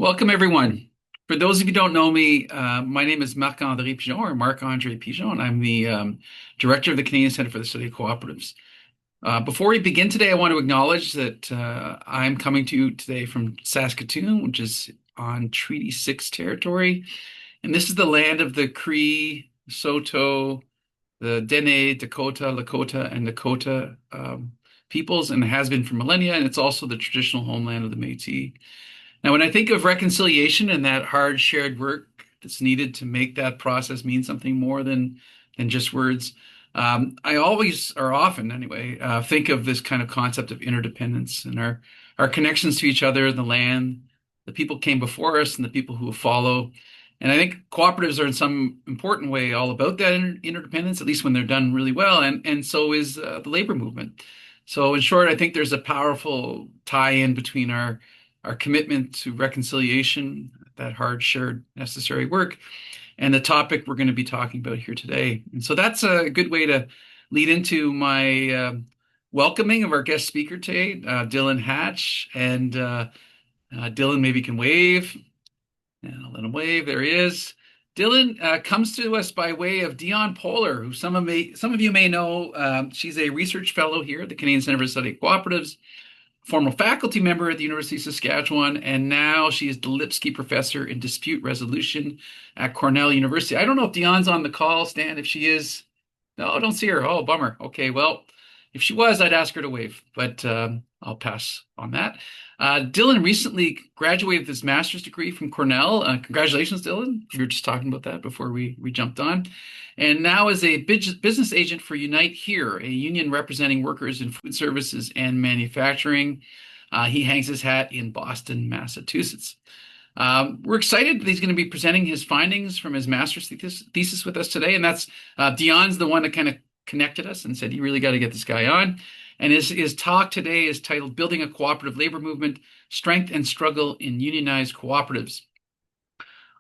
Welcome, everyone. For those of you who don't know me, my name is Marc-André Pigeon, or Marc-André Pigeon, and I'm the director of the Canadian Center for the Study of Co-operatives. Before we begin today, I want to acknowledge that I'm coming to you today from Saskatoon, which is on Treaty 6 territory. And this is the land of the Cree, Saulteaux, the Dene, Dakota, Lakota, and Dakota peoples, and it has been for millennia, and it's also the traditional homeland of the Métis. Now, when I think of reconciliation and that hard shared work that's needed to make that process mean something more than just words, I always, or often anyway, think of this kind of concept of interdependence and our connections to each other, the land, the people came before us, and the people who will follow. And I think cooperatives are in some important way all about that interdependence, at least when they're done really well. And so is the labor movement. So in short, I think there's a powerful tie-in between our commitment to reconciliation, that hard, shared, necessary work, and the topic we're going to be talking about here today. And so that's a good way to lead into my welcoming of our guest speaker today, Dylan Hatch. And Dylan maybe can wave. And I'll let him wave. There he is. Dylan comes to us by way of Dion Polar, who some of you may know. She's a research fellow here at the Canadian Center for the Study of Cooperatives, former faculty member at the University of Saskatchewan, and now she is the Lipsky Professor in Dispute Resolution at Cornell University. I don't know if Dion's on the call, Stan. If she is, no, I don't see her. Oh, bummer. Okay, well, if she was, I'd ask her to wave, but I'll pass on that. Dylan recently graduated with his master's degree from Cornell. Congratulations, Dylan. We were just talking about that before we jumped on. And now is a business agent for Unite Here, a union representing workers in food services and manufacturing. He hangs his hat in Boston, Massachusetts. We're excited that he's going to be presenting his findings from his master's thesis with us today. And that's Dion's the one that kind of connected us and said, you really got to get this guy on. And his talk today is titled Building a Cooperative Labor Movement, Strength and Struggle in Unionized Cooperatives.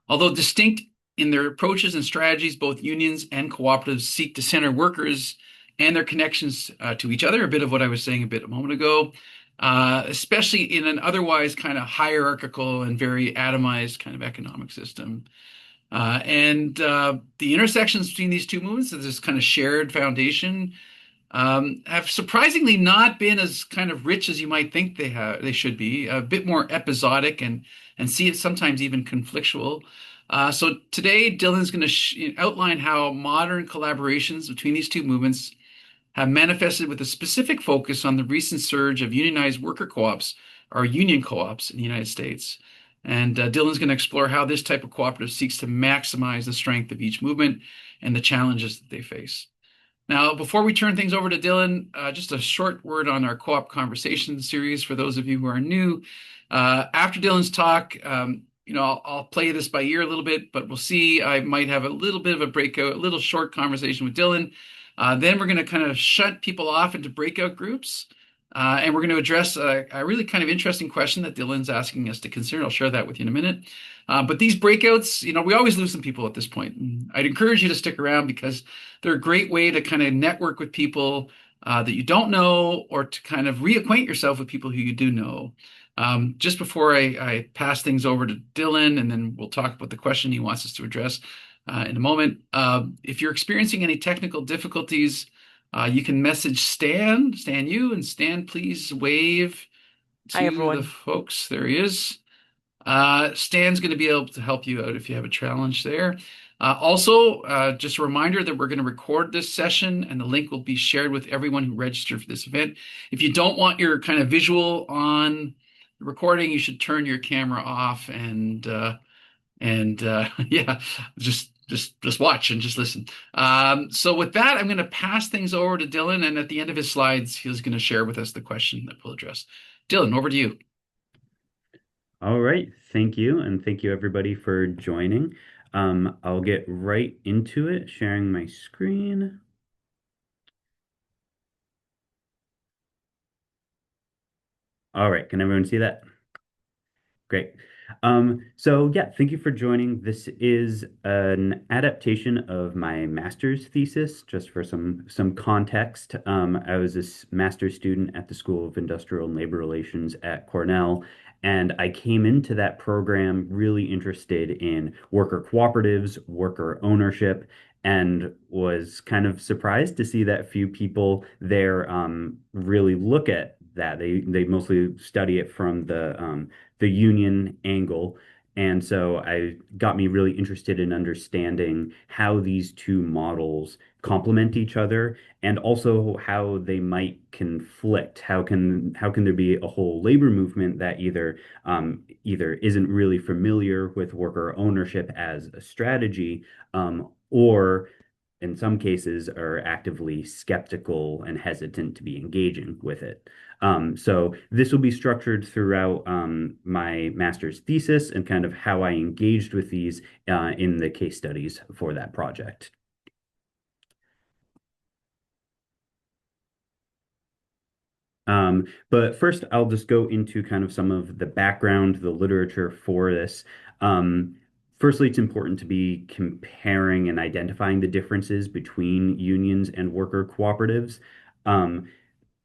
Although distinct in their approaches and strategies, both unions and cooperatives seek to center workers and their connections to each other, a bit of what I was saying a moment ago, especially in an otherwise kind of hierarchical and very atomized kind of economic system. The intersections between these two movements, this kind of shared foundation, have surprisingly not been as kind of rich as you might think they should be, a bit more episodic and see it sometimes even conflictual. So today, Dylan's going to outline how modern collaborations between these two movements have manifested with a specific focus on the recent surge of unionized worker co-ops, or union co-ops in the United States. And Dylan's going to explore how this type of cooperative seeks to maximize the strength of each movement and the challenges that they face. Now, before we turn things over to Dylan, just a short word on our co-op conversation series for those of you who are new. After Dylan's talk, I'll play this by ear a little bit, but we'll see. I might have a little bit of a breakout, a little short conversation with Dylan. Then we're going to kind of shut people off into breakout groups. And we're going to address a really kind of interesting question that Dylan's asking us to consider. I'll share that with you in a minute. But these breakouts, we always lose some people at this point. And I'd encourage you to stick around because they're a great way to kind of network with people that you don't know, or to kind of reacquaint yourself with people who you do know. Just before I pass things over to Dylan, and then we'll talk about the question he wants us to address in a moment. If you're experiencing any technical difficulties, you can message Stan you, and Stan, please wave Hi, to the everyone. folks. There he is. Stan's going to be able to help you out if you have a challenge there. Also, just a reminder that we're going to record this session, and the link will be shared with everyone who registered for this event. If you don't want your kind of visual on the recording, you should turn your camera off and yeah, just watch and just listen. So with that, I'm going to pass things over to Dylan, and at the end of his slides, he's going to share with us the question that we'll address. Dylan, over to you. All right, thank you, and thank you everybody for joining. I'll get right into it, sharing my screen. All right, can everyone see that? Great. So yeah, thank you for joining. This is an adaptation of my master's thesis, just for some context. I was a master's student at the School of Industrial and Labor Relations at Cornell, And I came into that program really interested in worker cooperatives, worker ownership, and was kind of surprised to see that few people there really look at that. They mostly study it from the union angle. And so I got me really interested in understanding how these two models complement each other and also how they might conflict. How can there be a whole labor movement that either isn't really familiar with worker ownership as a strategy, or in some cases are actively skeptical and hesitant to be engaging with it. So this will be structured throughout my master's thesis and kind of how I engaged with these in the case studies for that project. But first, I'll just go into kind of some of the background, the literature for this. Um, Firstly, it's important to be comparing and identifying the differences between unions and worker cooperatives. Um,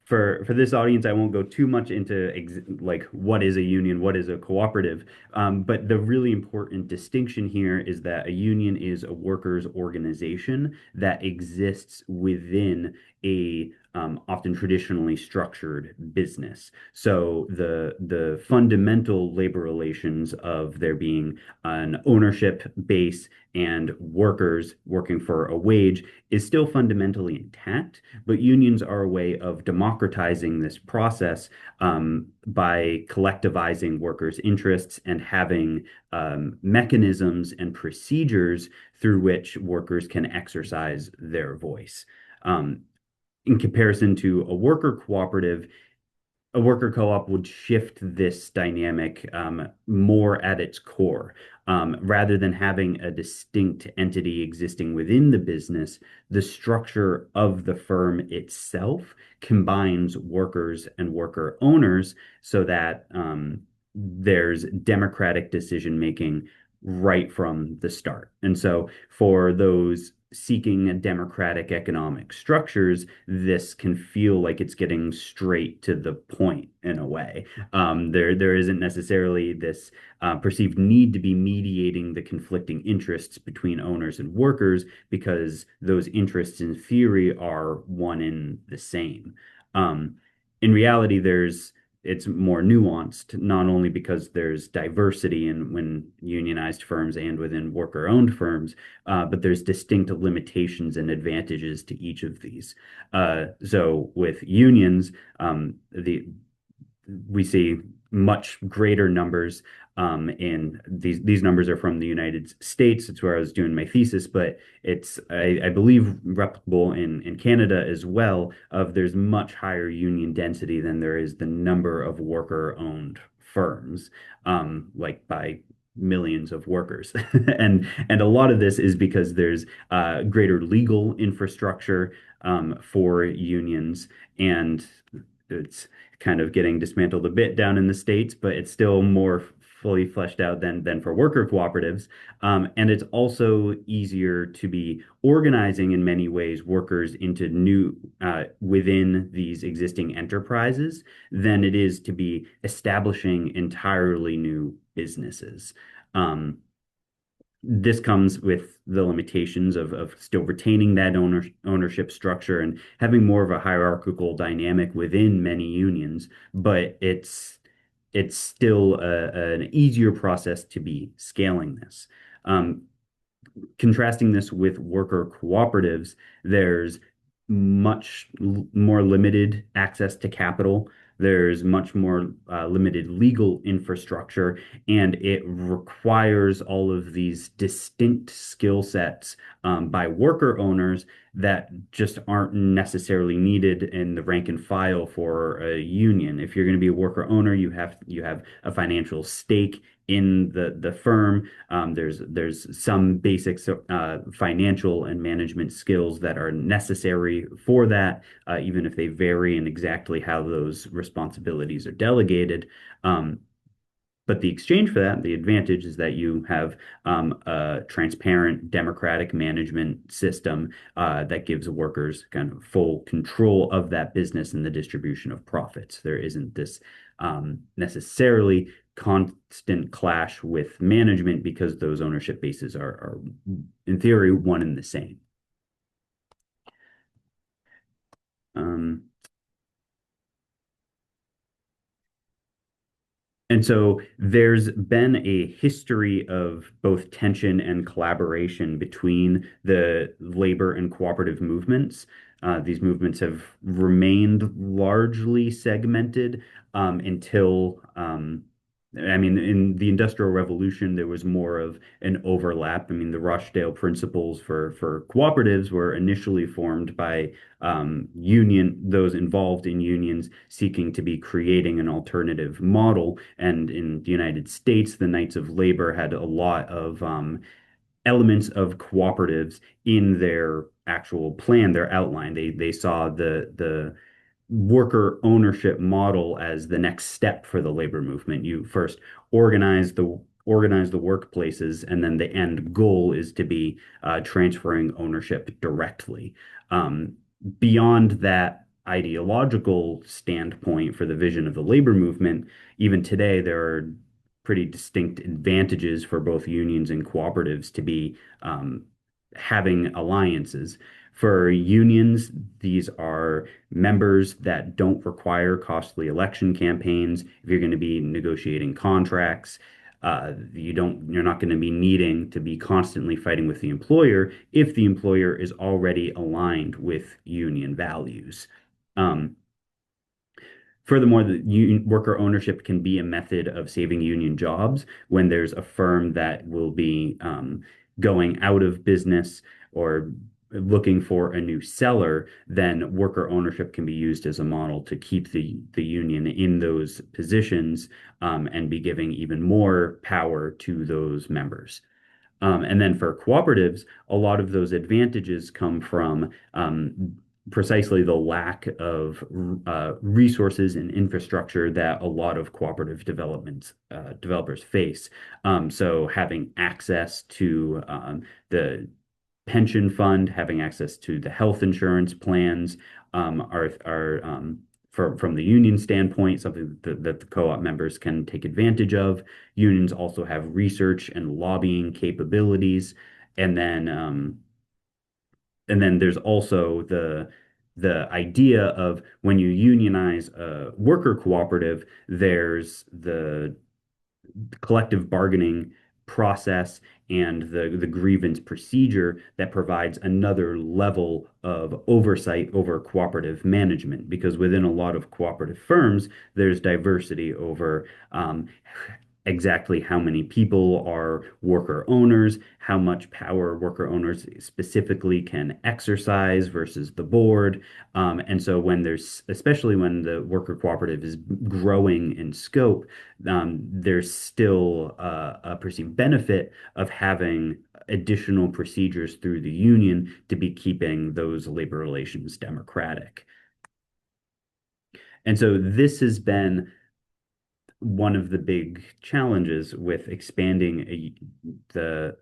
for this audience, I won't go too much into like what is a union, what is a cooperative. But the really important distinction here is that a union is a workers' organization that exists within a often traditionally structured business. So the fundamental labor relations of there being an ownership base and workers working for a wage is still fundamentally intact, but unions are a way of democratizing this process by collectivizing workers' interests and having mechanisms and procedures through which workers can exercise their voice. Um, in comparison to a worker co-op would shift this dynamic more at its core. Rather than having a distinct entity existing within the business, the structure of the firm itself combines workers and worker owners so that there's democratic decision making right from the start. And so for those seeking democratic economic structures, this can feel like it's getting straight to the point in a way. There isn't necessarily this perceived need to be mediating the conflicting interests between owners and workers because those interests in theory are one and the same. Um, in reality, it's more nuanced, not only because there's diversity in when unionized firms and within worker-owned firms, but there's distinct limitations and advantages to each of these. So with unions, we see much greater numbers in these numbers are from the United States. It's where I was doing my thesis, but it's I believe replicable in Canada as well. Of there's much higher union density than there is the number of worker-owned firms, like by millions of workers, and a lot of this is because there's greater legal infrastructure for unions, and it's kind of getting dismantled a bit down in the States, but it's still more fully fleshed out than for worker cooperatives. And it's also easier to be organizing in many ways workers into new within these existing enterprises than it is to be establishing entirely new businesses. Um, this comes with the limitations of still retaining that ownership structure and having more of a hierarchical dynamic within many unions, but it's still an easier process to be scaling this. Um, Contrasting this with worker cooperatives, there's much more limited access to capital. There's much more limited legal infrastructure, and it requires all of these distinct skill sets by worker owners that just aren't necessarily needed in the rank and file for a union. If you're going to be a worker owner, you have a financial stake in the firm. There's some basic financial and management skills that are necessary for that, even if they vary in exactly how those responsibilities are delegated. But the exchange for that, the advantage is that you have a transparent, democratic management system that gives workers kind of full control of that business and the distribution of profits. There isn't this necessarily constant clash with management because those ownership bases are in theory one and the same. Um, And so there's been a history of both tension and collaboration between the labor and cooperative movements. These movements have remained largely segmented until, I mean, in the Industrial Revolution, there was more of an overlap. I mean, the Rochdale principles for cooperatives were initially formed by those involved in unions seeking to be creating an alternative model. And in the United States, the Knights of Labor had a lot of elements of cooperatives in their actual plan, their outline. They saw the worker ownership model as the next step for the labor movement. You first organize the workplaces, and then the end goal is to be transferring ownership directly. Um, Beyond that ideological standpoint for the vision of the labor movement, even today there are pretty distinct advantages for both unions and cooperatives to be having alliances. For unions, these are members that don't require costly election campaigns. If you're going to be negotiating contracts, you're not going to be needing to be constantly fighting with the employer if the employer is already aligned with union values. Um, Furthermore, the worker ownership can be a method of saving union jobs when there's a firm that will be going out of business or looking for a new seller. Then worker ownership can be used as a model to keep the union in those positions and be giving even more power to those members. And then for cooperatives, a lot of those advantages come from precisely the lack of resources and infrastructure that a lot of cooperative developers face. So having access to the pension fund, having access to the health insurance plans are from the union standpoint, something that the co-op members can take advantage of. Unions also have research and lobbying capabilities, and then there's also the idea of when you unionize a worker cooperative, there's the collective bargaining process and the grievance procedure that provides another level of oversight over cooperative management. Because within a lot of cooperative firms, there's diversity over exactly how many people are worker owners, how much power worker owners specifically can exercise versus the board. And so especially when the worker cooperative is growing in scope, there's still a perceived benefit of having additional procedures through the union to be keeping those labor relations democratic. And so this has been one of the big challenges with expanding the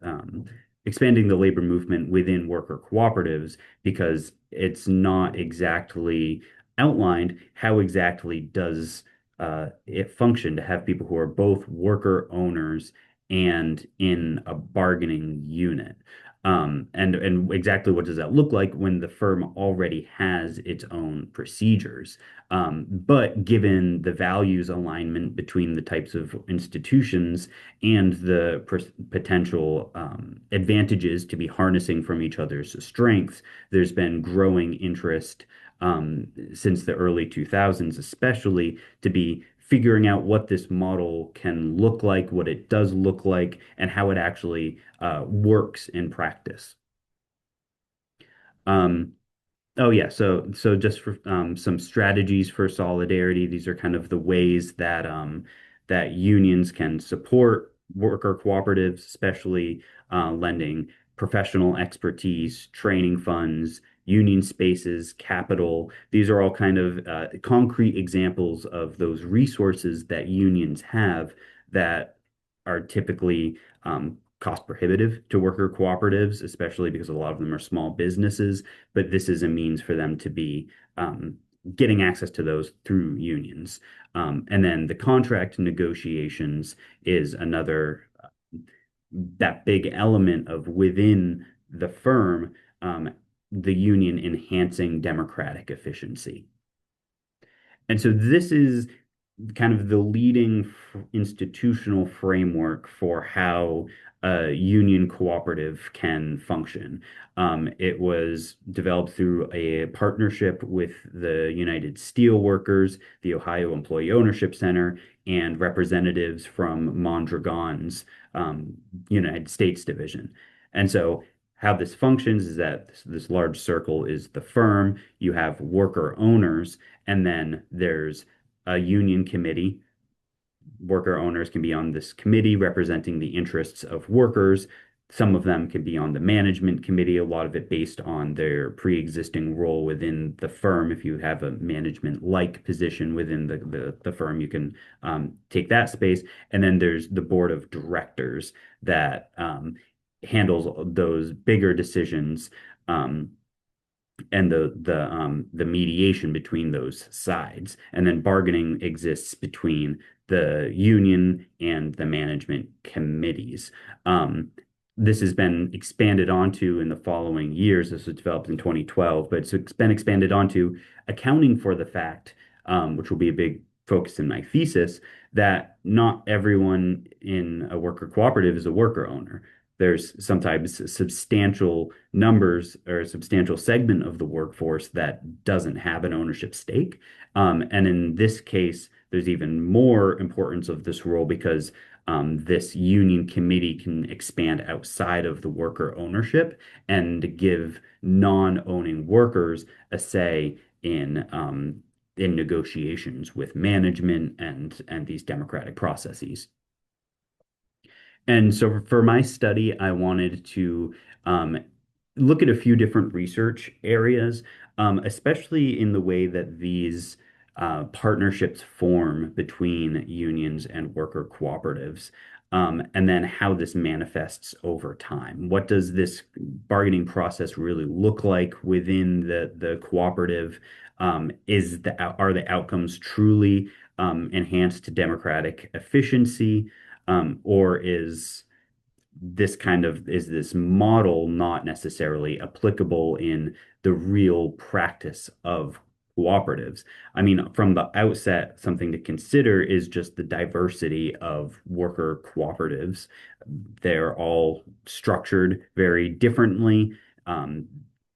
labor movement within worker cooperatives, because it's not exactly outlined how exactly does it function to have people who are both worker owners and in a bargaining unit. And exactly what does that look like when the firm already has its own procedures? But given the values alignment between the types of institutions and the potential advantages to be harnessing from each other's strengths, there's been growing interest since the early 2000s, especially to be figuring out what this model can look like, what it does look like, and how it actually works in practice. Um, Oh yeah, so just for some strategies for solidarity, these are kind of the ways that unions can support worker cooperatives, especially lending professional expertise, training funds, union spaces, capital. These are all kind of concrete examples of those resources that unions have that are typically cost prohibitive to worker cooperatives, especially because a lot of them are small businesses, but this is a means for them to be getting access to those through unions. And then the contract negotiations is another that big element of within the firm, the union enhancing democratic efficiency. And so this is kind of the leading institutional framework for how a union cooperative can function. It was developed through a partnership with the United Steelworkers, the Ohio Employee Ownership Center, and representatives from Mondragon's United States division. And so how this functions is that this large circle is the firm, you have worker owners, and then there's a union committee. Worker owners can be on this committee representing the interests of workers. Some of them can be on the management committee, a lot of it based on their pre-existing role within the firm. If you have a management-like position within the firm, you can take that space. And then there's the board of directors that handles those bigger decisions and the mediation between those sides. And then bargaining exists between the union and the management committees. This has been expanded onto in the following years. This was developed in 2012, but it's been expanded onto accounting for the fact, which will be a big focus in my thesis, that not everyone in a worker cooperative is a worker owner. There's sometimes substantial numbers or a substantial segment of the workforce that doesn't have an ownership stake. And in this case, there's even more importance of this role because this union committee can expand outside of the worker ownership and give non-owning workers a say in negotiations with management and these democratic processes. And so for my study, I wanted to um, look at a few different research areas, especially in the way that these partnerships form between unions and worker cooperatives, and then how this manifests over time. What does this bargaining process really look like within the cooperative? Are the outcomes truly enhanced democratic efficiency? Or is this model not necessarily applicable in the real practice of cooperatives? I mean, from the outset, something to consider is just the diversity of worker cooperatives. They're all structured very differently. Um,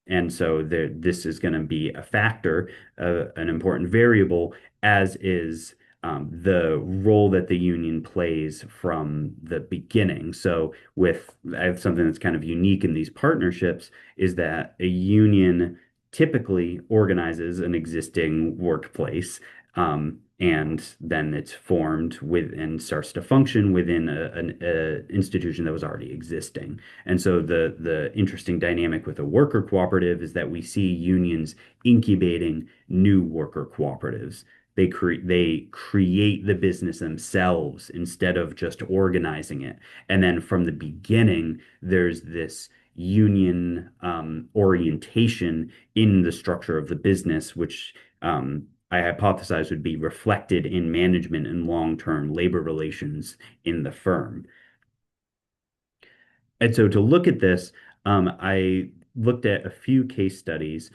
and so this is going to be a factor, an important variable, as is the role that the union plays from the beginning. So I have something that's kind of unique in these partnerships is that a union typically organizes an existing workplace, and then it's formed with and starts to function within an institution that was already existing. And so the interesting dynamic with a worker cooperative is that we see unions incubating new worker cooperatives. They create the business themselves instead of just organizing it. And then from the beginning, there's this union orientation in the structure of the business, which I hypothesize would be reflected in management and long-term labor relations in the firm. And so to look at this, I looked at a few case studies.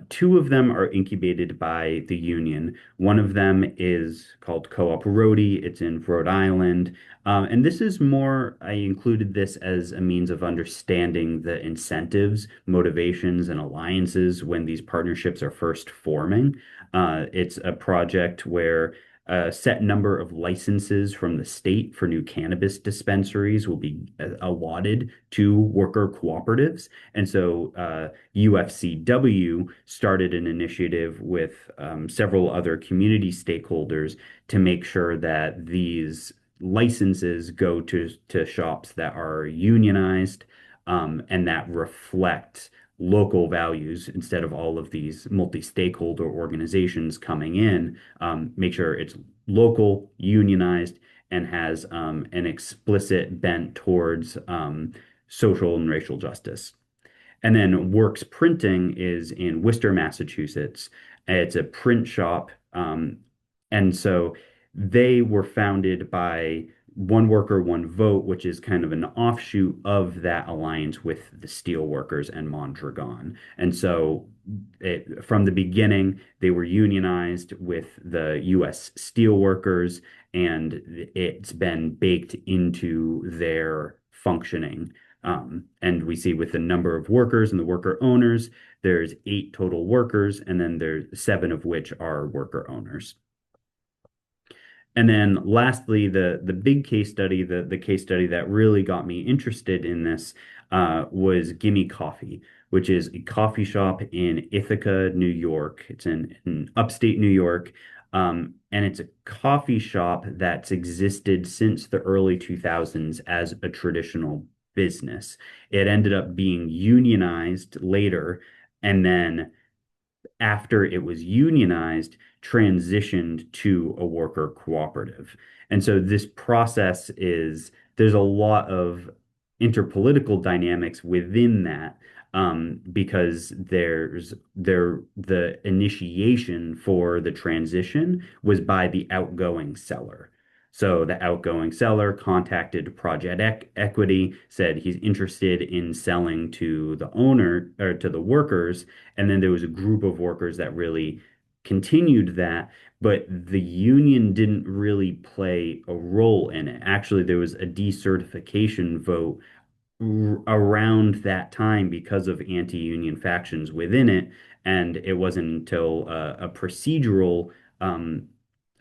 Two of them are incubated by the union. One of them is called Co-operative. It's in Rhode Island. And this is more, I included this as a means of understanding the incentives, motivations, and alliances when these partnerships are first forming. It's a project where a set number of licenses from the state for new cannabis dispensaries will be allotted to worker cooperatives. And so UFCW started an initiative with several other community stakeholders to make sure that these licenses go to shops that are unionized, and that reflect local values instead of all of these multi-stakeholder organizations coming in. Make sure it's local, unionized, and has an explicit bent towards social and racial justice. And then Works Printing is in Worcester, Massachusetts. It's a print shop. And so they were founded by One Worker, One Vote, which is kind of an offshoot of that alliance with the Steelworkers and Mondragon. And so from the beginning, they were unionized with the U.S. Steelworkers, and it's been baked into their functioning. And we see with the number of workers and the worker owners, there's 8 total workers, and then there's 7 of which are worker owners. And then lastly, the big case study, the case study that really got me interested in this was Gimme Coffee, which is a coffee shop in Ithaca, New York. It's in upstate New York. And it's a coffee shop that's existed since the early 2000s as a traditional business. It ended up being unionized later, and then after it was unionized, transitioned to a worker cooperative. And so this process is, there's a lot of interpolitical dynamics within that, because the initiation for the transition was by the outgoing seller. So the outgoing seller contacted Project Equity, said he's interested in selling to the owner or to the workers, and then there was a group of workers that really continued that, but the union didn't really play a role in it. Actually, there was a decertification vote around that time because of anti-union factions within it, and it wasn't until a procedural um,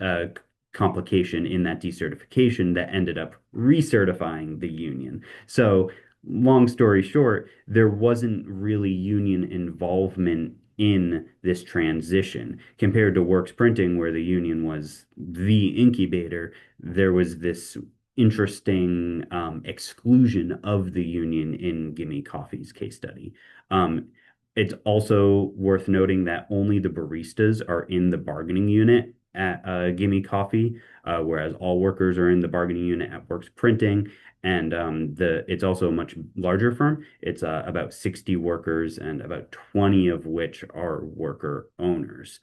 uh, complication in that decertification that ended up recertifying the union. So, long story short, there wasn't really union involvement in this transition compared to Works Printing, where the union was the incubator. There was this interesting exclusion of the union in Gimme Coffee's case study. Um, it's also worth noting that only the baristas are in the bargaining unit at Gimme Coffee, whereas all workers are in the bargaining unit at Works Printing. And it's also a much larger firm. It's about 60 workers, and about 20 of which are worker owners.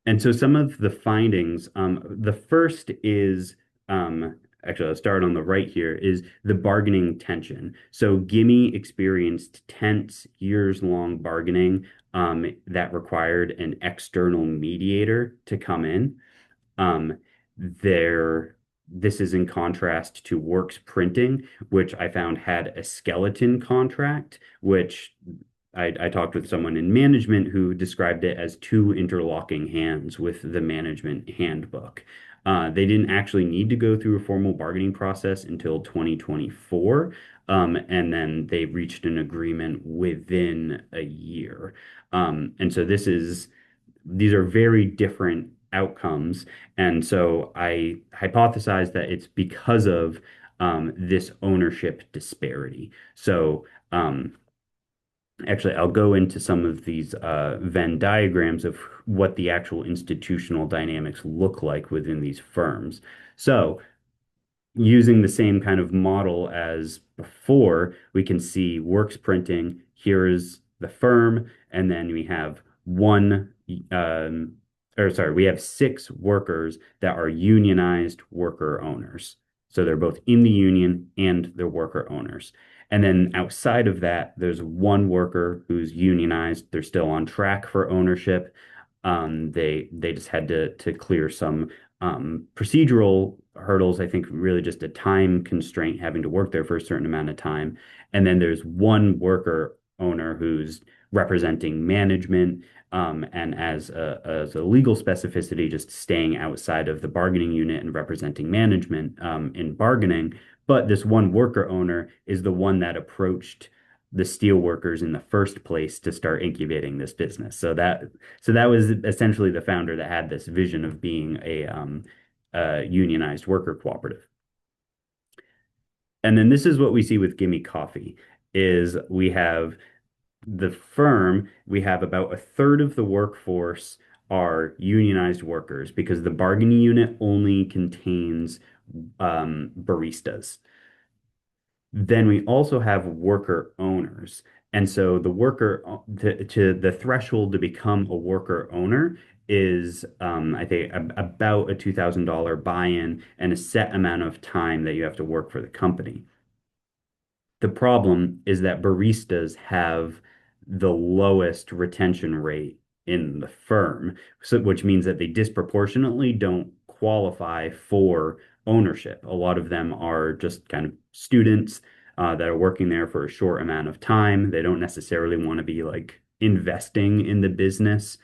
And so some of the findings, the first is, actually, I'll start on the right here, is the bargaining tension. So Gimme experienced tense, years-long bargaining that required an external mediator to come in. Um, this is in contrast to Works Printing, which I found had a skeleton contract, which I talked with someone in management who described it as 2 interlocking hands with the management handbook. They didn't actually need to go through a formal bargaining process until 2024, and then they reached an agreement within a year. And so these are very different outcomes. And so I hypothesize that it's because of this ownership disparity. So actually, I'll go into some of these Venn diagrams of what the actual institutional dynamics look like within these firms. So using the same kind of model as before, we can see Works Printing. Here is the firm, and then we have we have 6 workers that are unionized worker owners. So they're both in the union and they're worker owners. And then outside of that, there's 1 worker who's unionized. They're still on track for ownership. They just had to clear some procedural hurdles. I think really just a time constraint, having to work there for a certain amount of time. And then there's 1 worker owner who's representing management, and as a legal specificity, just staying outside of the bargaining unit and representing management in bargaining. But this 1 worker owner is the one that approached the steel workers in the first place to start incubating this business. So that was essentially the founder that had this vision of being a unionized worker cooperative. And then this is what we see with Gimme Coffee is we have the firm, we have about a third of the workforce are unionized workers because the bargaining unit only contains baristas. Then we also have worker owners. And so to the threshold to become a worker owner is, I think, about a $2,000 buy-in and a set amount of time that you have to work for the company. The problem is that baristas have the lowest retention rate in the firm, so which means that they disproportionately don't qualify for ownership. A lot of them are just kind of students that are working there for a short amount of time. They don't necessarily want to be like investing in the business.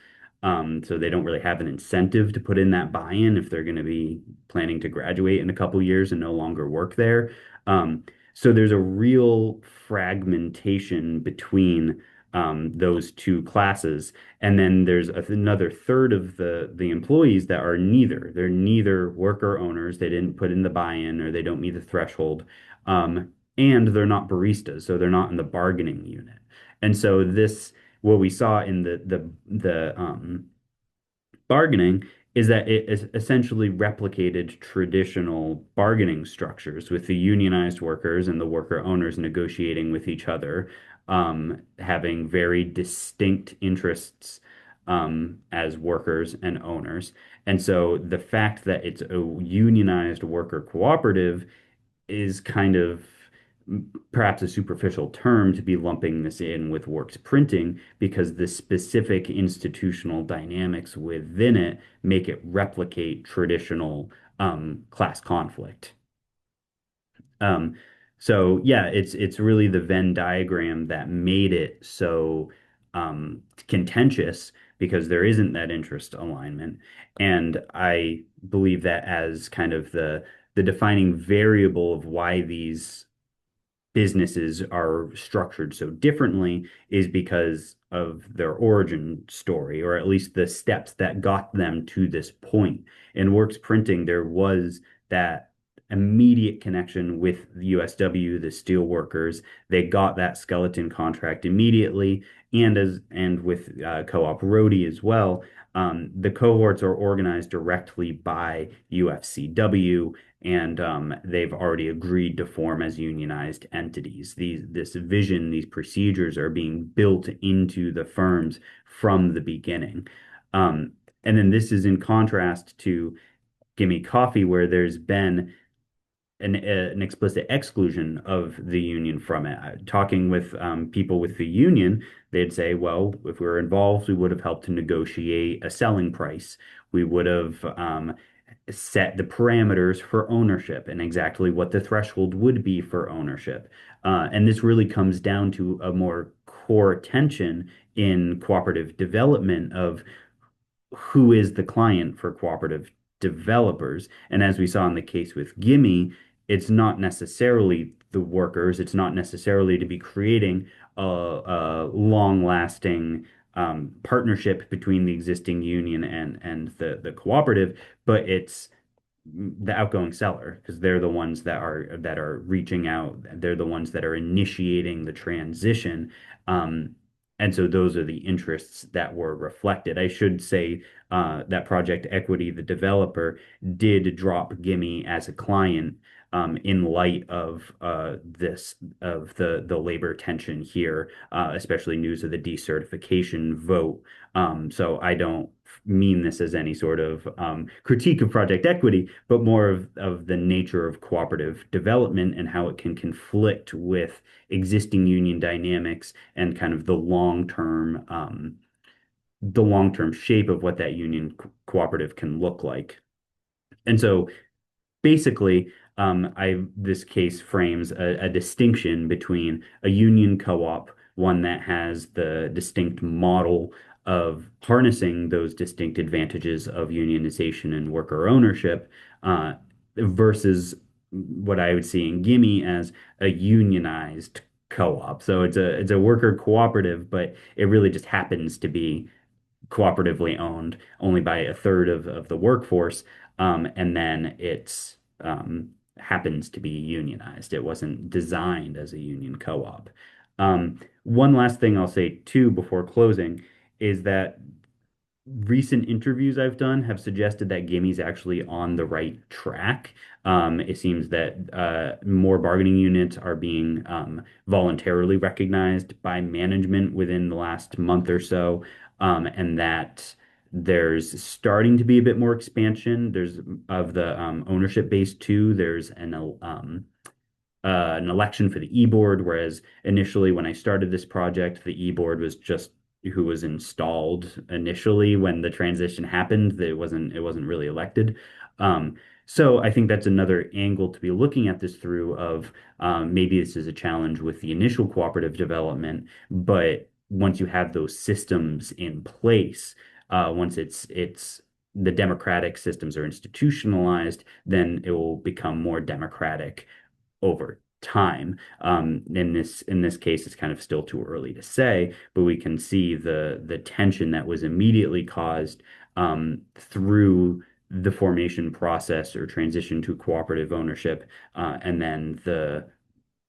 So they don't really have an incentive to put in that buy-in if they're going to be planning to graduate in a couple years and no longer work there. Um, so there's a real fragmentation between those two classes. And then there's another third of the employees that are neither. They're neither worker owners. They didn't put in the buy-in or they don't meet the threshold. And they're not baristas, so they're not in the bargaining unit. And so what we saw in the bargaining is that it is essentially replicated traditional bargaining structures with the unionized workers and the worker owners negotiating with each other, having very distinct interests as workers and owners. And so the fact that it's a unionized worker cooperative is kind of perhaps a superficial term to be lumping this in with works printing because the specific institutional dynamics within it make it replicate traditional class conflict. Um, so yeah, it's really the Venn diagram that made it so contentious because there isn't that interest alignment. And I believe that as kind of the defining variable of why these businesses are structured so differently is because of their origin story, or at least the steps that got them to this point. In Works Printing, there was that immediate connection with the USW, the steel workers. They got that skeleton contract immediately, and with Co-op Roadie as well. The cohorts are organized directly by UFCW, and they've already agreed to form as unionized entities. This vision, these procedures are being built into the firms from the beginning. And then this is in contrast to Gimme Coffee, where there's been an explicit exclusion of the union from it. Talking with people with the union, they'd say, well, if we were involved, we would have helped to negotiate a selling price. We would have set the parameters for ownership and exactly what the threshold would be for ownership. And this really comes down to a more core tension in cooperative development of who is the client for cooperative developers. And as we saw in the case with Gimme, it's not necessarily the workers, it's not necessarily to be creating a long-lasting partnership between the existing union and the cooperative, but it's the outgoing seller because they're the ones that are reaching out. They're the ones that are initiating the transition. And so those are the interests that were reflected. I should say that Project Equity, the developer, did drop Gimme as a client in light of the labor tension here, especially news of the decertification vote. So I don't mean this as any sort of critique of Project Equity, but more of the nature of cooperative development and how it can conflict with existing union dynamics and kind of the long-term shape of what that union cooperative can look like. And so basically, this case frames a distinction between a union co-op, one that has the distinct model of harnessing those distinct advantages of unionization and worker ownership, versus what I would see in Gimme as a unionized co-op. So it's a worker cooperative, but it really just happens to be cooperatively owned only by a third of the workforce. And then it's happens to be unionized. It wasn't designed as a union co-op. One last thing I'll say too before closing is that recent interviews I've done have suggested that Gimme's actually on the right track. It seems that more bargaining units are being voluntarily recognized by management within the last month or so, and that there's starting to be a bit more expansion. There's of the ownership base too. There's an election for the e-board, whereas initially when I started this project, the e-board was just who was installed initially when the transition happened. It wasn't really elected. So I think that's another angle to be looking at this through of maybe this is a challenge with the initial cooperative development, but once you have those systems in place, once it's the democratic systems are institutionalized, then it will become more democratic over time. In this case, it's kind of still too early to say, but we can see the tension that was immediately caused through the formation process or transition to cooperative ownership, and then the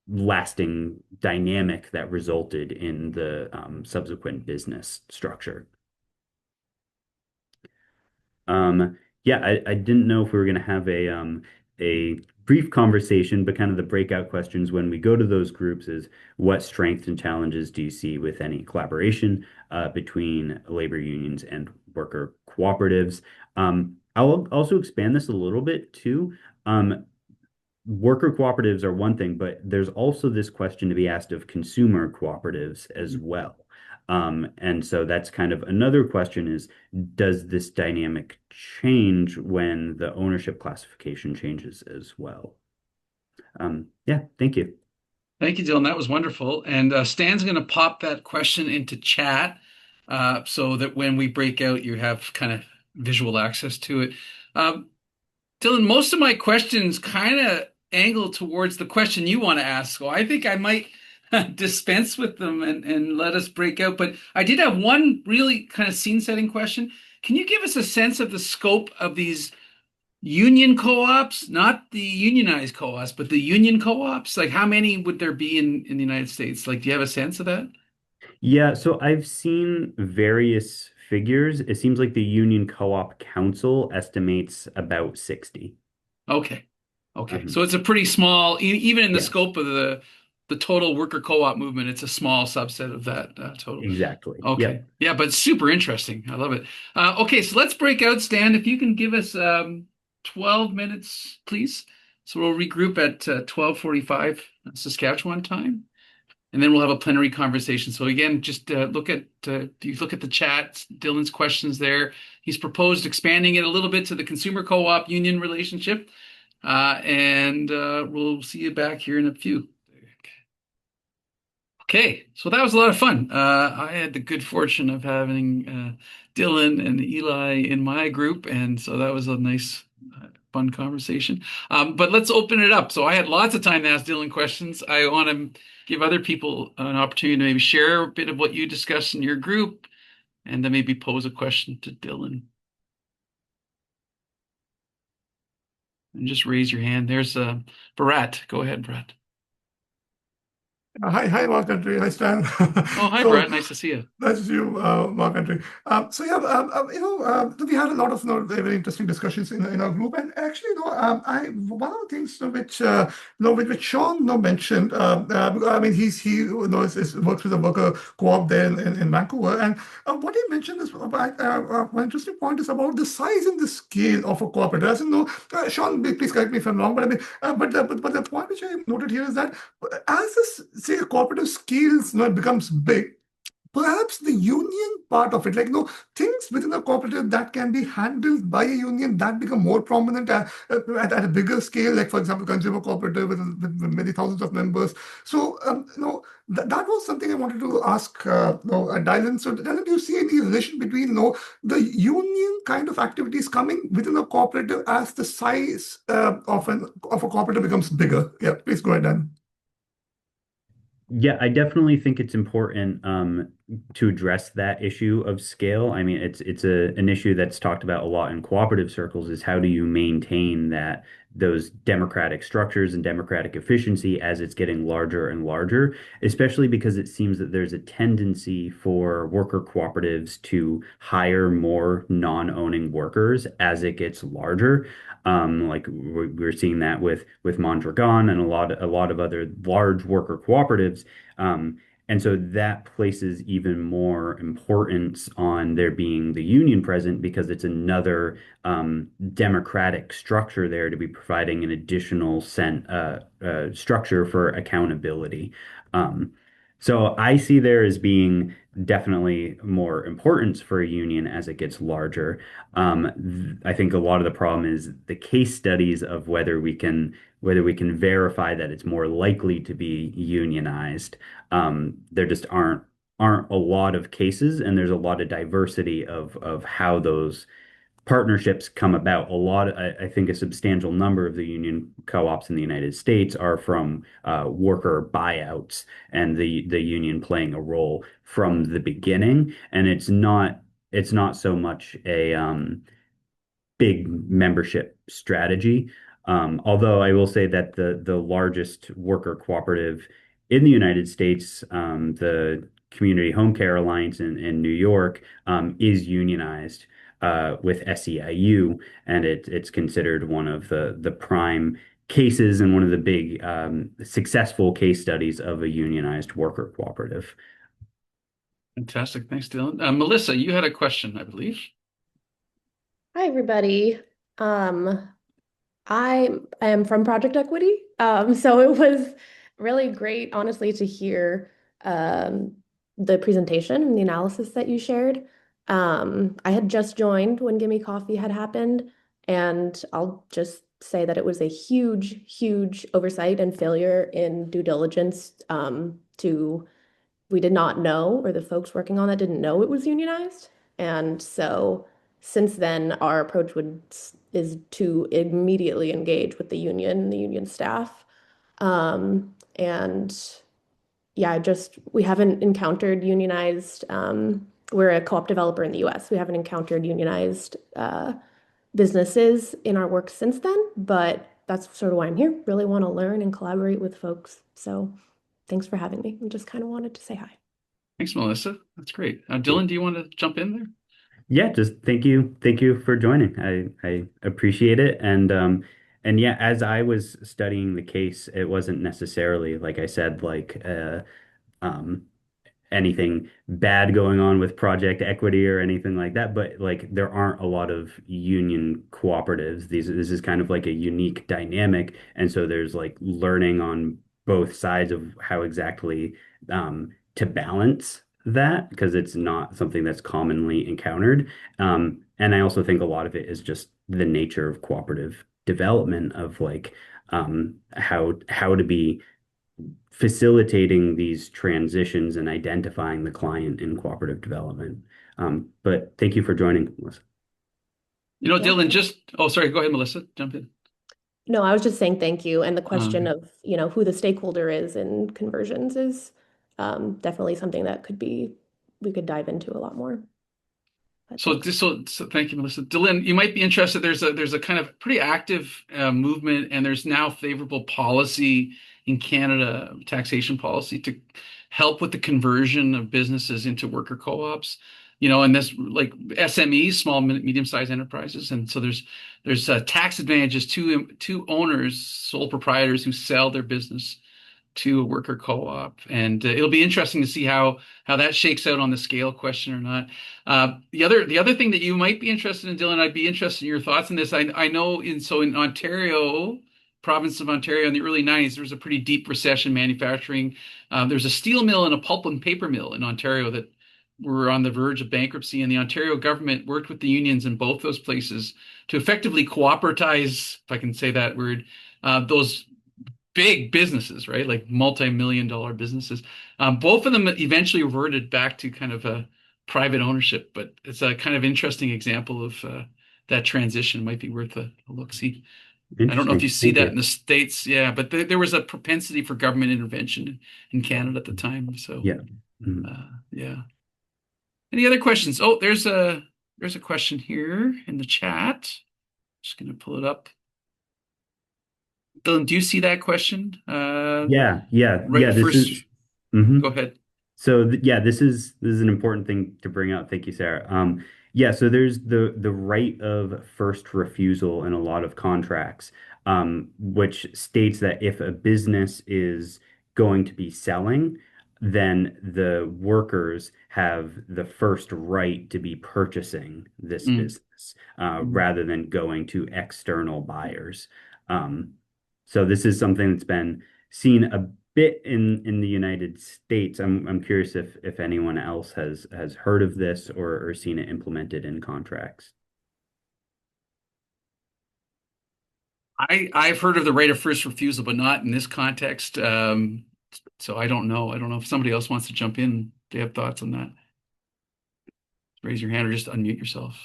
lasting dynamic that resulted in the subsequent business structure. Yeah, I didn't know if we were going to have a brief conversation, but kind of the breakout questions when we go to those groups is what strengths and challenges do you see with any collaboration between labor unions and worker cooperatives? I'll also expand this a little bit too. Worker cooperatives are one thing, but there's also this question to be asked of consumer cooperatives as well. And so that's kind of another question is, does this dynamic change when the ownership classification changes as well? Yeah, thank you. Thank you, Dylan. That was wonderful. And Stan's going to pop that question into chat so that when we break out, you have kind of visual access to it. Um, Dylan, most of my questions kind of angle towards the question you want to ask. So I think I might dispense with them and let us break out. But I did have one really kind of scene setting question. Can you give us a sense of the scope of these union co-ops, not the unionized co-ops, but the union co-ops? Like how many would there be in the United States? Like, do you have a sense of that? Yeah, so I've seen various figures. It seems like the Union Co-op Council estimates about 60. Okay. Okay. Mhm. So it's a pretty small, even in the Yeah, scope of the total worker co-op movement, it's a small subset of that total. exactly. Okay. Yep. Yeah, but super interesting. I love it. Okay, so let's break out, Stan. If you can give us 12 minutes, please. So we'll regroup at 12:45 Saskatchewan time, and then we'll have a plenary conversation. So again, just you look at the chat, Dylan's questions there. He's proposed expanding it a little bit to the consumer co-op union relationship, and we'll see you back here in a few. Okay, so that was a lot of fun. I had the good fortune of having Dylan and Eli in my group, and so that was a nice, fun conversation. But let's open it up. So I had lots of time to ask Dylan questions. I want to give other people an opportunity to maybe share a bit of what you discussed in your group, and then maybe pose a question to Dylan. And just raise your hand. There's Bharat. Go ahead, Bharat. Hi, Mark Country. Hi, Stan. Oh, hi, So Bharat. Nice to see you. nice to see you, Mark Country. So yeah, we had a lot of very interesting discussions in our group, and actually, one of the things which Sean mentioned. I mean, works with a worker co-op there in Vancouver, and what he mentioned is one interesting point is about the size and the scale of a cooperative. As you know, Sean, please correct me if I'm wrong, but I mean, but the point which I noted here is that as this say cooperative scales it becomes big, perhaps the union part of it, like things within a cooperative that can be handled by a union that become more prominent at a bigger scale, like for example consumer cooperative with many thousands of members. So that was something I wanted to ask Dylan. So Dylan, do you see any relation between the union kind of activities coming within a cooperative as the size of a cooperative becomes bigger? Yeah, please go ahead, Dan. Yeah, I definitely think it's important to address that issue of scale. I mean, it's an issue that's talked about a lot in cooperative circles is how do you maintain those democratic structures and democratic efficiency as it's getting larger and larger, especially because it seems that there's a tendency for worker cooperatives to hire more non-owning workers as it gets larger. Like we're seeing that with Mondragon and a lot of other large worker cooperatives. And so that places even more importance on there being the union present because it's another democratic structure there to be providing an additional structure for accountability. Um, so I see there as being definitely more importance for a union as it gets larger. I think a lot of the problem is the case studies of whether we can verify that it's more likely to be unionized. There just aren't a lot of cases, and there's a lot of diversity of how those partnerships come about. I think a substantial number of the union co-ops in the United States are from worker buyouts and the union playing a role from the beginning. And it's not so much a big membership strategy. Although I will say that the largest worker cooperative in the United States, the Community Home Care Alliance in New York, is unionized with SEIU, and it's considered one of the prime cases and one of the big successful case studies of a unionized worker cooperative. Fantastic. Thanks, Dylan. Melissa, you had a question, I believe. Hi, everybody. Um, I am from Project Equity. So it was really great, honestly, to hear the presentation and the analysis that you shared. I had just joined when Gimme Coffee had happened, and I'll just say that it was a huge, huge oversight and failure in due diligence to we did not know, or the folks working on that didn't know it was unionized. And so since then, our approach is to immediately engage with the union staff. And yeah, we haven't encountered unionized, we're a co-op developer in the US. We haven't encountered unionized businesses in our work since then, but that's sort of why I'm here. Really want to learn and collaborate with folks. So thanks for having me. I just kind of wanted to say hi. Thanks, Melissa. That's great. Dylan, do you want to jump in there? Yeah, just thank you for joining. I appreciate it. And yeah, as I was studying the case, it wasn't necessarily, like I said, like um anything bad going on with project equity or anything like that, but like there aren't a lot of union cooperatives. This is kind of like a unique dynamic, and so there's like learning on both sides of how exactly to balance that because it's not something that's commonly encountered. And I also think a lot of it is just the nature of cooperative development of like how to be facilitating these transitions and identifying the client in cooperative development. But thank you for joining, Melissa. Yeah. Dylan, oh, sorry, go ahead, Melissa, jump in. No, I was just saying thank you. And the question Okay. of, who the stakeholder is in conversions is definitely something that we could dive into a lot more. But So, thanks. thank you, Melissa. Dylan, you might be interested. There's a kind of pretty active movement, and there's now favorable policy in Canada, taxation policy to help with the conversion of businesses into worker co-ops. And this like SMEs, small medium-sized enterprises, and so there's tax advantages to owners, sole proprietors who sell their business to a worker co-op, and it'll be interesting to see how that shakes out on the scale question or not. The other thing that you might be interested in, Dylan, I'd be interested in your thoughts on this. I know in Ontario, province of Ontario, in the early '90s, there was a pretty deep recession manufacturing. There's a steel mill and a pulp and paper mill in Ontario that were on the verge of bankruptcy, and the Ontario government worked with the unions in both those places to effectively cooperatize, if I can say that word, those big businesses, right? Like multi-million dollar businesses. Both of them eventually reverted back to kind of a private ownership, but it's a kind of interesting example of that transition. Might be worth a look. See, I don't know if you Interesting. see Thank that in you. the States. Yeah, but there was a propensity for government intervention in Canada at the time. So, Yeah. Mhm. yeah. Any other questions? Oh, there's a question here in the chat. Just gonna pull it up. Dylan, do you see that question? Yeah. This First, is. Mhm. go ahead. So yeah, this is an important thing to bring out. Thank you, Sarah. Yeah, so there's the right of first refusal in a lot of contracts, which states that if a business is going to be selling, then the workers have the first right to be purchasing this Mm, business, mm. rather than going to external buyers. Um, so this is something that's been seen a bit in the United States. I'm curious if anyone else has heard of this or seen it implemented in contracts. I've heard of the right of first refusal, but not in this context. So I don't know. I don't know if somebody else wants to jump in. Do you have thoughts on that? Raise your hand or just unmute yourself.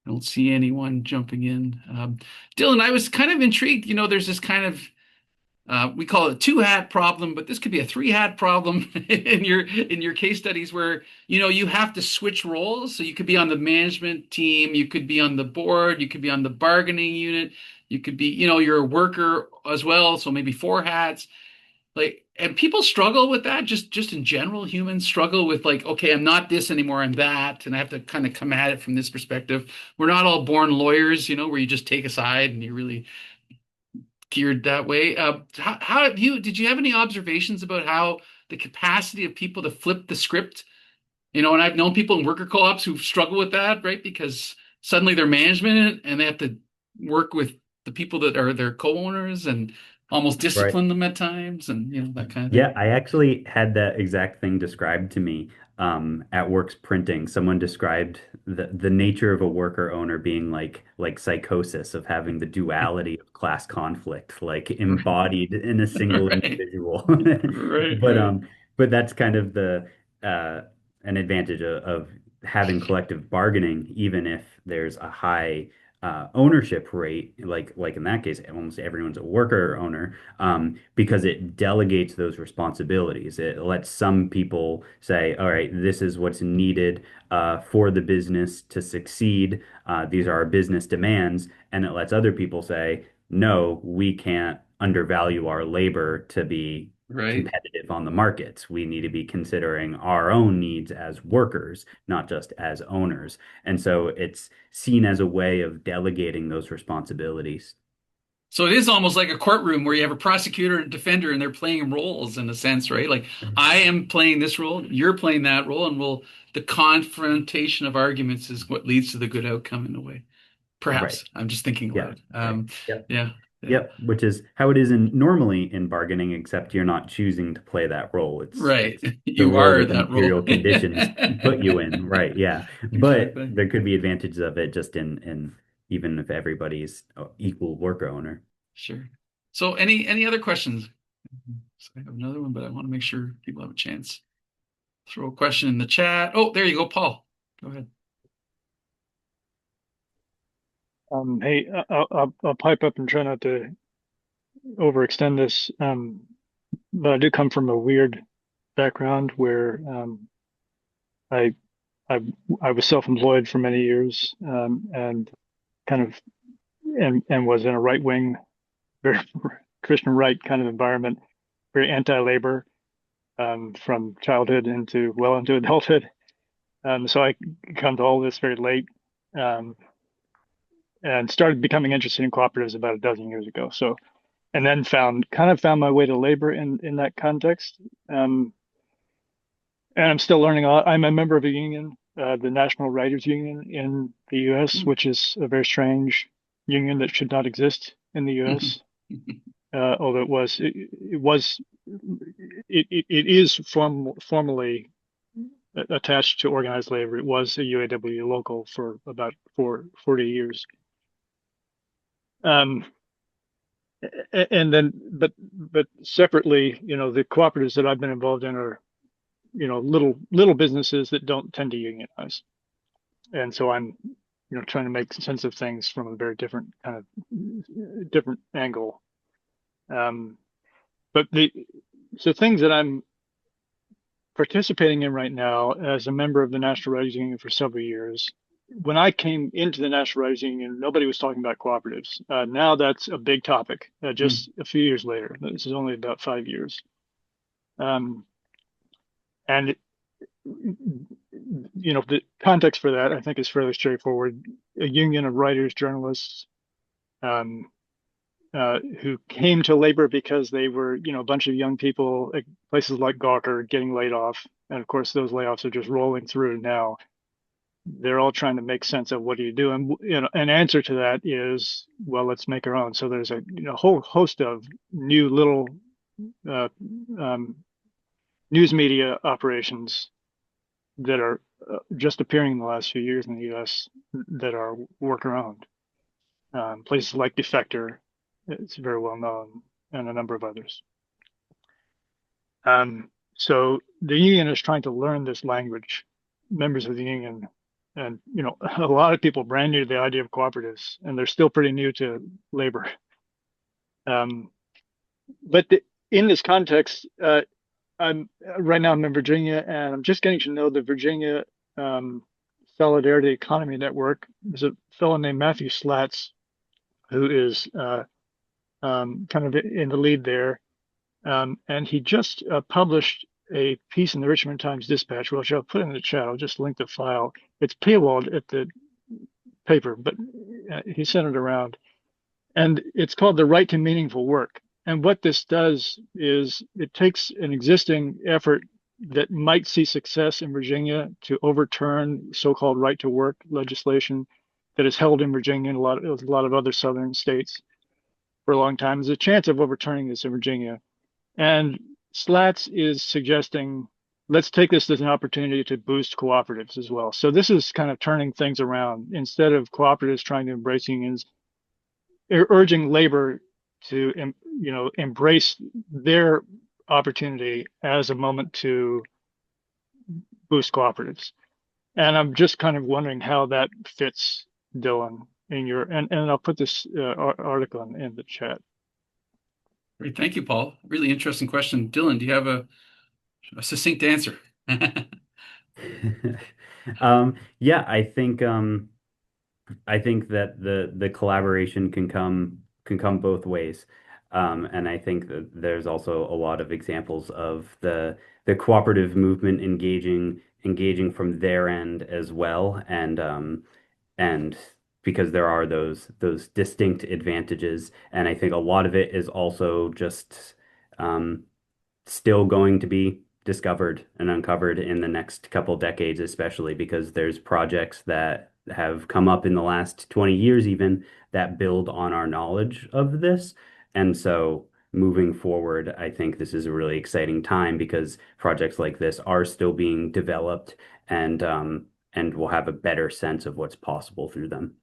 I don't see anyone jumping in. Dylan, I was kind of intrigued. There's this kind of we call it a two-hat problem, but this could be a three-hat problem in your case studies where you have to switch roles. So you could be on the management team, you could be on the board, you could be on the bargaining unit, you could be you're a worker as well. So maybe four hats. Like, and people struggle with that. Just in general, humans struggle with like, okay, I'm not this anymore, I'm that, and I have to kind of come at it from this perspective. We're not all born lawyers, where you just take a side and you really geared that way. How did you have any observations about how the capacity of people to flip the script? And I've known people in worker co-ops who struggle with that, right? Because suddenly they're management and they have to work with the people that are their co-owners and almost Right. discipline them at times and that kind of Yeah, thing. I actually had that exact thing described to me at Works Printing. Someone described the nature of a worker owner being like psychosis, of having the duality of class conflict, like embodied in a single Right. individual. Right, But right. um, but that's kind of the an advantage of having collective bargaining, even if there's a high ownership rate, like in that case, almost everyone's a worker owner, because it delegates those responsibilities. It lets some people say, all right, this is what's needed for the business to succeed. These are our business demands. And it lets other people say, no, we can't undervalue our labor to be Right. competitive on the markets. We need to be considering our own needs as workers, not just as owners. And so it's seen as a way of delegating those responsibilities. So it is almost like a courtroom where you have a prosecutor and defender and they're playing roles in a sense, right? Like I am playing this role, you're playing that role, and the confrontation of arguments is what leads to the good outcome in a way. Right. Perhaps. I'm just thinking Yeah. aloud. Right. Yep. Yeah, yeah. Yep. Which is how it is normally in bargaining, except you're not choosing to play that role. Right. It's the You role are that the that role. material conditions put you in. Right. Yeah. But Exactly. there could be advantages of it just in even if everybody's equal worker owner. Sure. So any other questions? So I have another one, but I want to make sure people have a chance. Throw a question in the chat. Oh, there you go, Paul. Go ahead. Hey, I'll pipe up and try not to overextend this. But I do come from a weird background where I I I was self-employed for many years, and kind of and was in a right-wing, very Christian right kind of environment, very anti-labor, from childhood into adulthood. So I come to all this very late, um, and started becoming interested in cooperatives about a dozen years ago. So, and then found my way to labor in that context. Um, and I'm still learning a lot. I'm a member of a union, the National Writers Union in the U.S., which is a very strange union that should not exist in the U.S. Although it is formally attached to organized labor. It was a UAW local for about 40 years. Um, and then, but separately, the cooperatives that I've been involved in are, little businesses that don't tend to unionize. And so I'm, trying to make sense of things from a very different angle. But the things that I'm participating in right now as a member of the National Writers Union for several years when I came into the National Writers Union, nobody was talking about cooperatives. Now that's a big topic. Just a few years later, this is only about 5 years, and the context for that I think is fairly straightforward. A union of writers, journalists, um, who came to labor because they were, a bunch of young people at places like Gawker getting laid off, and of course those layoffs are just rolling through now. They're all trying to make sense of what do you do, and an answer to that is, well, let's make our own. So there's a whole host of new little uh, um, news media operations that are just appearing in the last few years in the U.S. that are workaround. Places like Defector, it's very well known, and a number of others. So the union is trying to learn this language, members of the union, and a lot of people brand new to the idea of cooperatives, and they're still pretty new to labor. But in this context, I'm right now I'm in Virginia, and I'm just getting to know the Virginia Solidarity Economy Network. There's a fellow named Matthew Slatz who is kind of in the lead there. And he just published a piece in the Richmond Times-Dispatch, which I'll put in the chat. I'll just link the file. It's paywalled at the paper, but he sent it around. And it's called The Right to Meaningful Work. And what this does is it takes an existing effort that might see success in Virginia to overturn so-called right to work legislation that is held in Virginia and a lot of other southern states for a long time. There's a chance of overturning this in Virginia. And Slatz is suggesting, let's take this as an opportunity to boost cooperatives as well. So this is kind of turning things around. Instead of cooperatives trying to embrace unions, urging labor to embrace their opportunity as a moment to boost cooperatives. And I'm just kind of wondering how that fits, Dylan, in your, and I'll put this article in the chat. Great. Thank you, Paul. Really interesting question. Dylan, do you have a succinct answer? Yeah, I think that the collaboration can come both ways. And I think that there's also a lot of examples of the cooperative movement engaging from their end as well. And because there are those distinct advantages, and I think a lot of it is also just um, still going to be discovered and uncovered in the next couple decades, especially because there's projects that have come up in the last 20 years even that build on our knowledge of this. And so moving forward, I think this is a really exciting time because projects like this are still being developed and we'll have a better sense of what's possible through them.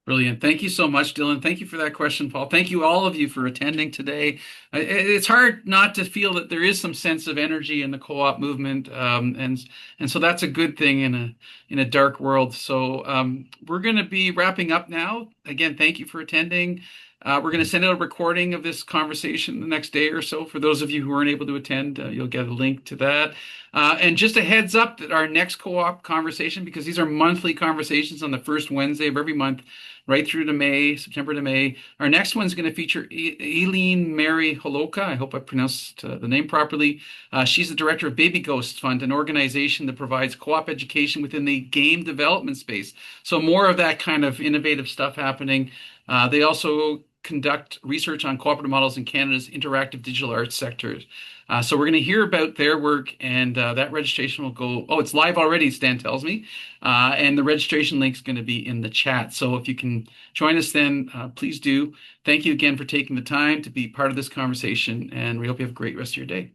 Brilliant. Thank you so much, Dylan. Thank you for that question, Paul. Thank you, all of you, for attending today. It's hard not to feel that there is some sense of energy in the co-op movement, and so that's a good thing in a dark world. So we're going to be wrapping up now. Again, thank you for attending. We're going to send out a recording of this conversation the next day or so. For those of you who weren't able to attend, you'll get a link to that. And just a heads up that our next co-op conversation, because these are monthly conversations on the first Wednesday of every month, right through to May, September to May. Our next one's going to feature Aileen Mary Holoka. I hope I pronounced the name properly. She's the director of Baby Ghost Fund, an organization that provides co-op education within the game development space. So more of that kind of innovative stuff happening. They also conduct research on cooperative models in Canada's interactive digital arts sectors. So we're going to hear about their work, and that registration will go. Oh, it's live already, Stan tells me. And the registration link is going to be in the chat. So if you can join us then, please do. Thank you again for taking the time to be part of this conversation, and we hope you have a great rest of your day.